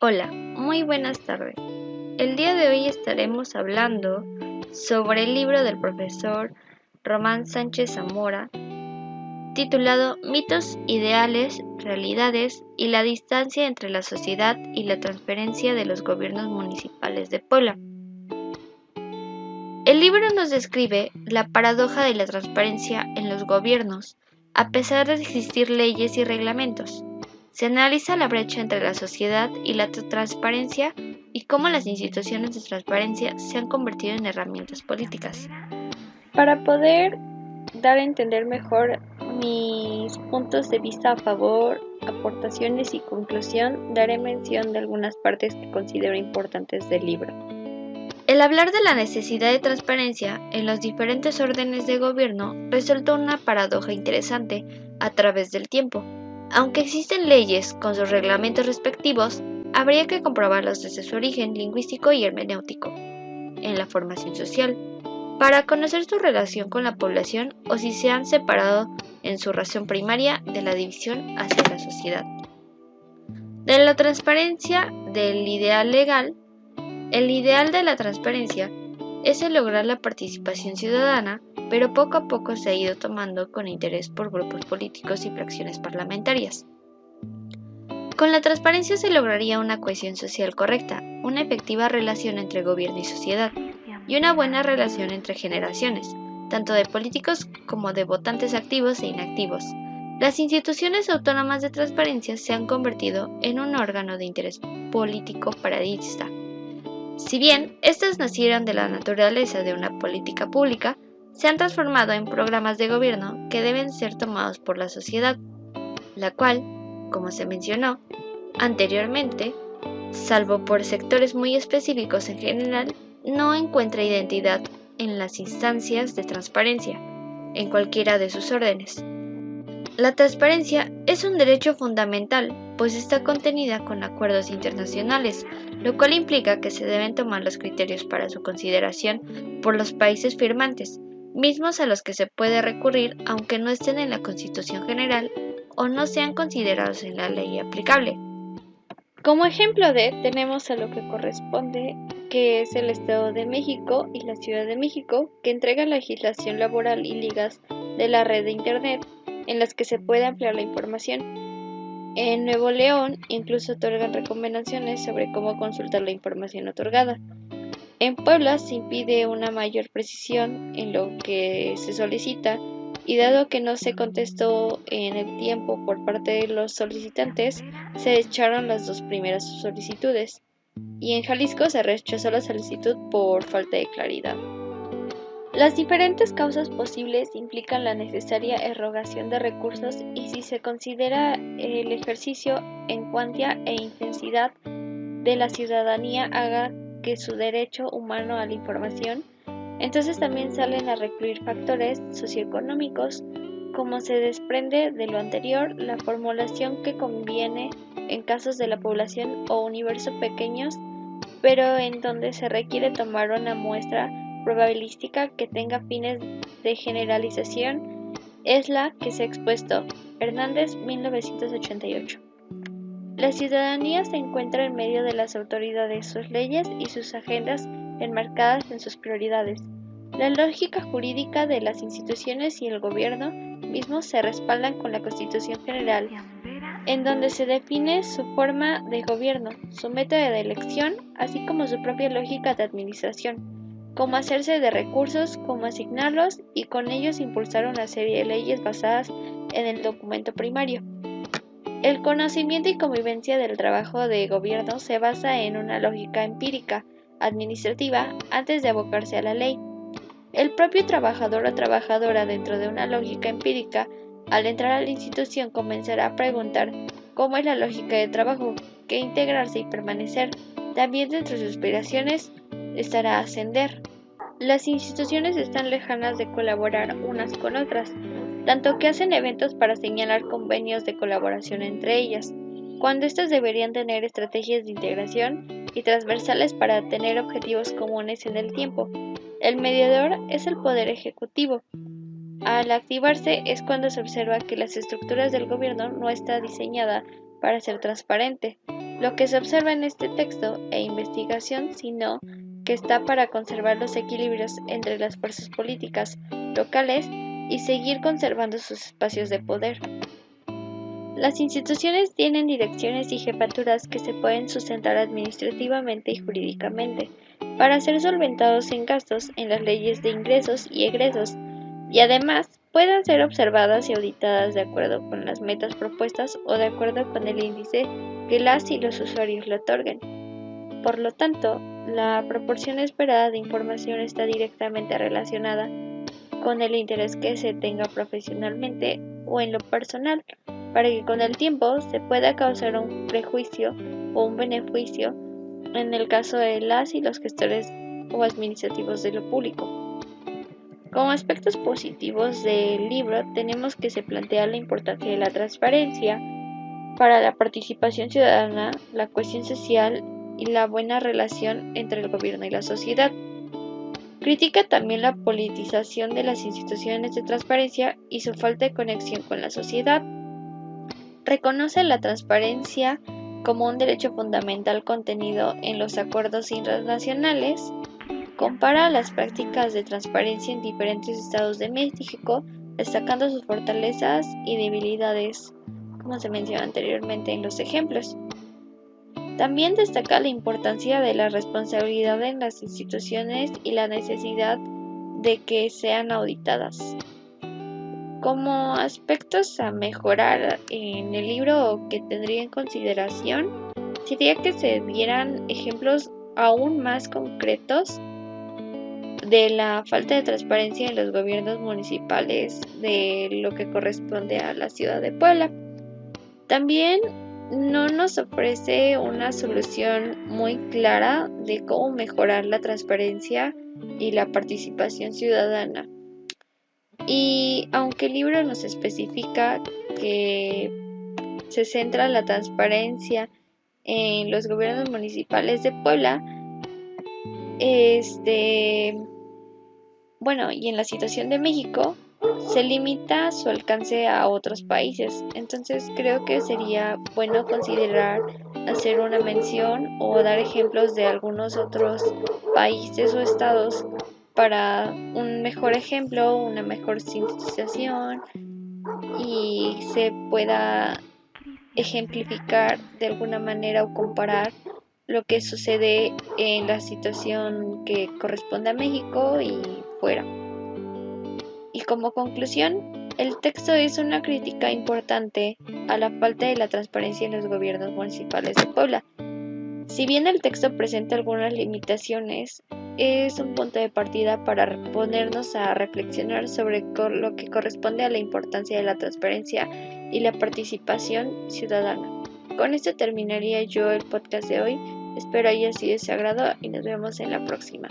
Hola, muy buenas tardes. El día de hoy estaremos hablando sobre el libro del profesor Román Sánchez Zamora, titulado Mitos, Ideales, Realidades y la distancia entre la sociedad y la transparencia de los gobiernos municipales de Puebla. El libro nos describe la paradoja de la transparencia en los gobiernos, a pesar de existir leyes y reglamentos. Se analiza la brecha entre la sociedad y la transparencia y cómo las instituciones de transparencia se han convertido en herramientas políticas. Para poder dar a entender mejor mis puntos de vista a favor, aportaciones y conclusión, daré mención de algunas partes que considero importantes del libro. El hablar de la necesidad de transparencia en los diferentes órdenes de gobierno resulta una paradoja interesante a través del tiempo. Aunque existen leyes con sus reglamentos respectivos, habría que comprobarlos desde su origen lingüístico y hermenéutico, en la formación social, para conocer su relación con la población o si se han separado en su razón primaria de la división hacia la sociedad. De la transparencia del ideal legal, el ideal de la transparencia es el lograr la participación ciudadana, pero poco a poco se ha ido tomando con interés por grupos políticos y fracciones parlamentarias. Con la transparencia se lograría una cohesión social correcta, una efectiva relación entre gobierno y sociedad, y una buena relación entre generaciones, tanto de políticos como de votantes activos e inactivos. Las instituciones autónomas de transparencia se han convertido en un órgano de interés político partidista. Si bien estas nacieron de la naturaleza de una política pública, se han transformado en programas de gobierno que deben ser tomados por la sociedad, la cual, como se mencionó anteriormente, salvo por sectores muy específicos en general, no encuentra identidad en las instancias de transparencia, en cualquiera de sus órdenes. La transparencia es un derecho fundamental, pues está contenida con acuerdos internacionales, lo cual implica que se deben tomar los criterios para su consideración por los países firmantes, mismos a los que se puede recurrir aunque no estén en la Constitución General o no sean considerados en la ley aplicable. Como ejemplo tenemos a lo que corresponde, que es el Estado de México y la Ciudad de México, que entregan legislación laboral y ligas de la red de Internet en las que se puede ampliar la información. En Nuevo León incluso otorgan recomendaciones sobre cómo consultar la información otorgada. En Puebla se impide una mayor precisión en lo que se solicita y dado que no se contestó en el tiempo por parte de los solicitantes, se echaron las dos primeras solicitudes y en Jalisco se rechazó la solicitud por falta de claridad. Las diferentes causas posibles implican la necesaria erogación de recursos y si se considera el ejercicio en cuantía e intensidad de la ciudadanía haga que su derecho humano a la información, entonces también salen a recluir factores socioeconómicos. Como se desprende de lo anterior, la formulación que conviene en casos de la población o universo pequeños, pero en donde se requiere tomar una muestra probabilística que tenga fines de generalización, es la que se ha expuesto. Hernández, 1988. La ciudadanía se encuentra en medio de las autoridades, sus leyes y sus agendas enmarcadas en sus prioridades. La lógica jurídica de las instituciones y el gobierno mismo se respaldan con la Constitución General, en donde se define su forma de gobierno, su método de elección, así como su propia lógica de administración, cómo hacerse de recursos, cómo asignarlos y con ellos impulsar una serie de leyes basadas en el documento primario. El conocimiento y convivencia del trabajo de gobierno se basa en una lógica empírica, administrativa, antes de abocarse a la ley. El propio trabajador o trabajadora dentro de una lógica empírica, al entrar a la institución comenzará a preguntar cómo es la lógica de trabajo, qué integrarse y permanecer. También dentro de sus aspiraciones estará ascender. Las instituciones están lejanas de colaborar unas con otras, tanto que hacen eventos para señalar convenios de colaboración entre ellas, cuando éstas deberían tener estrategias de integración y transversales para tener objetivos comunes en el tiempo. El mediador es el poder ejecutivo. Al activarse es cuando se observa que las estructuras del gobierno no está diseñada para ser transparente, lo que se observa en este texto e investigación, sino que está para conservar los equilibrios entre las fuerzas políticas locales y seguir conservando sus espacios de poder. Las instituciones tienen direcciones y jefaturas que se pueden sustentar administrativamente y jurídicamente para ser solventados en gastos en las leyes de ingresos y egresos, y además puedan ser observadas y auditadas de acuerdo con las metas propuestas o de acuerdo con el índice que las y los usuarios le otorguen. Por lo tanto, la proporción esperada de información está directamente relacionada con el interés que se tenga profesionalmente o en lo personal, para que con el tiempo se pueda causar un prejuicio o un beneficio en el caso de las y los gestores o administrativos de lo público. Como aspectos positivos del libro tenemos que se plantea la importancia de la transparencia para la participación ciudadana, la cohesión social y la buena relación entre el gobierno y la sociedad. Critica también la politización de las instituciones de transparencia y su falta de conexión con la sociedad. Reconoce la transparencia como un derecho fundamental contenido en los acuerdos internacionales. Compara las prácticas de transparencia en diferentes estados de México, destacando sus fortalezas y debilidades, como se mencionó anteriormente en los ejemplos. También destaca la importancia de la responsabilidad en las instituciones y la necesidad de que sean auditadas. Como aspectos a mejorar en el libro o que tendría en consideración, sería que se dieran ejemplos aún más concretos de la falta de transparencia en los gobiernos municipales de lo que corresponde a la ciudad de Puebla. También no nos ofrece una solución muy clara de cómo mejorar la transparencia y la participación ciudadana. Y aunque el libro nos especifica que se centra la transparencia en los gobiernos municipales de Puebla, y en la situación de México, se limita su alcance a otros países. Entonces creo que sería bueno considerar hacer una mención o dar ejemplos de algunos otros países o estados para un mejor ejemplo, una mejor sintetización y se pueda ejemplificar de alguna manera o comparar lo que sucede en la situación que corresponde a México y fuera. Y como conclusión, el texto es una crítica importante a la falta de la transparencia en los gobiernos municipales de Puebla. Si bien el texto presenta algunas limitaciones, es un punto de partida para ponernos a reflexionar sobre lo que corresponde a la importancia de la transparencia y la participación ciudadana. Con esto terminaría yo el podcast de hoy. Espero haya sido de su agrado y nos vemos en la próxima.